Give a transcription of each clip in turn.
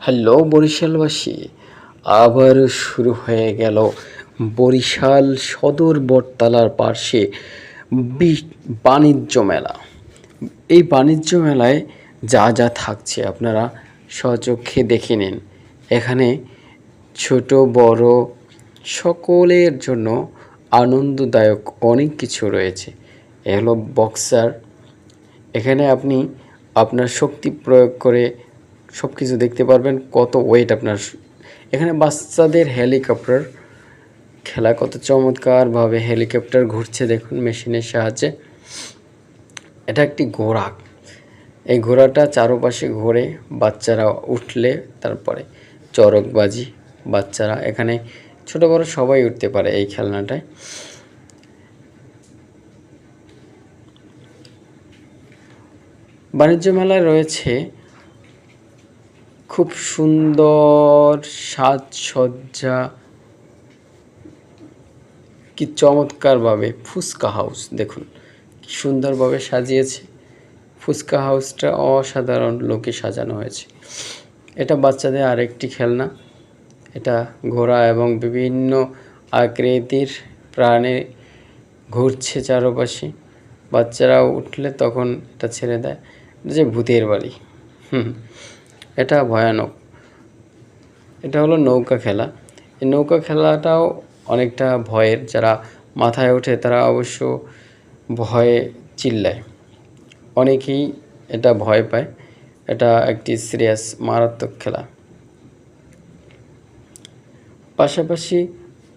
Hello বরিশালবাসী, আবারও শুরু হয়ে গেল বরিশাল সদর বটতলার পাশে বাণিজ্য মেলা। এই বাণিজ্য মেলায় যা যা থাকছে আপনারা স্বচক্ষে দেখে নিন। এখানে ছোট বড় সকলের জন্য আনন্দদায়ক অনেক কিছু রয়েছে। এ হলো বক্সার। এখানে আপনি আপনার শক্তি প্রয়োগ করে সব কিছু দেখতে পারবেন, কত ওয়েট আপনার। এখানে বাচ্চাদের হেলিকপ্টার খেলা, কত চমৎকারভাবে হেলিকপ্টার ঘুরছে দেখুন মেশিনের সাহায্যে। এটা একটি ঘোড়া, এই ঘোড়াটা চারপাশে ঘোরে, বাচ্চারা উঠলে তারপরে চড়কবাজি। বাচ্চারা এখানে ছোট বড় সবাই উঠতে পারে এই খেলনাটায়। বাণিজ্য মেলায় রয়েছে খুব সুন্দর সাজসজ্জা, কি চমৎকারভাবে ফুচকা হাউস দেখুন কি সুন্দরভাবে সাজিয়েছে। ফুচকা হাউসটা অসাধারণ লোকে সাজানো হয়েছে। এটা বাচ্চাদের আরেকটি খেলনা। এটা ঘোড়া এবং বিভিন্ন আকৃতির প্রাণী ঘুরছে চারপাশে। বাচ্চারা উঠলে তখন এটা ছেড়ে দেয়, যে ভূতের বাড়ি। এটা ভয়ানক। এটা হলো নৌকা খেলা। এই নৌকা খেলাটাও অনেকটা ভয়ের। যারা মাথায় ওঠে তারা অবশ্য ভয়ে চিল্লায়, অনেকেই এটা ভয় পায়। এটা একটি সিরিয়াস মারাত্মক খেলা। পাশাপাশি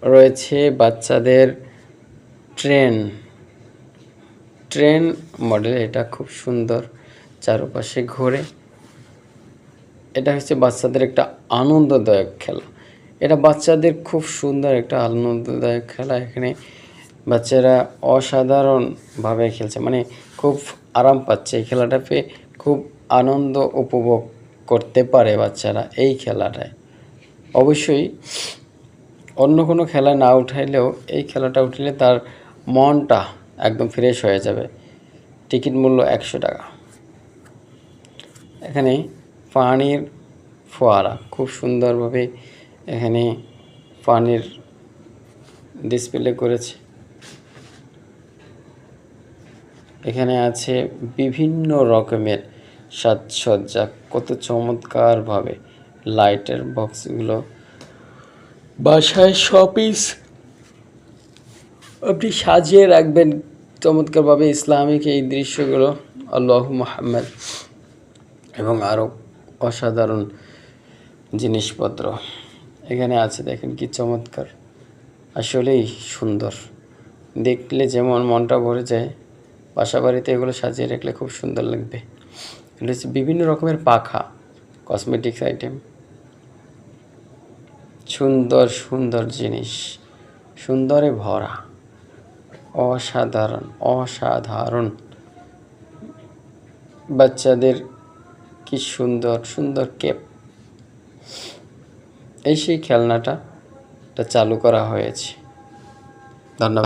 রয়েছে বাচ্চাদের ট্রেন মডেল। এটা খুব সুন্দর, চারপাশে ঘোরে। এটা হচ্ছে বাচ্চাদের একটা আনন্দদায়ক খেলা। এটা বাচ্চাদের খুব সুন্দর একটা আনন্দদায়ক খেলা। এখানে বাচ্চারা অসাধারণভাবে খেলছে, মানে খুব আরাম পাচ্ছে এই খেলাটা পেয়ে। খুব আনন্দ উপভোগ করতে পারে বাচ্চারা এই খেলাটায়। অবশ্যই অন্য কোনো খেলা না উঠাইলেও এই খেলাটা উঠলে তার মনটা একদম ফ্রেশ হয়ে যাবে। টিকিট মূল্য 100 টাকা। এখানে পানির ফোয়ারা খুব সুন্দরভাবে এখানে পানির ডিসপ্লে করেছে। এখানে আছে বিভিন্ন রকমের সাজসজ্জা, কত চমৎকারভাবে লাইটের বক্সগুলো। বাসায় শোপিস আপনি সাজিয়ে রাখবেন চমৎকারভাবে। ইসলামিক এই দৃশ্যগুলো, আল্লাহু মুহাম্মদ এবং আরও অসাধারণ জিনিসপত্র এখানে আছে। দেখেন কি চমৎকার, আসলেই সুন্দর। দেখলে যেমন মনটা ভরে যায়। বাসা বাড়িতে এগুলো সাজিয়ে রাখলে খুব সুন্দর লাগবে। এগুলো হচ্ছে বিভিন্ন রকমের পাখা, কসমেটিক্স আইটেম, সুন্দর সুন্দর জিনিস, সুন্দরে ভরা, অসাধারণ। বাচ্চাদের কি সুন্দর সুন্দর কেপ। এই সেই খেলনাটা চালু করা হয়েছে। ধন্যবাদ।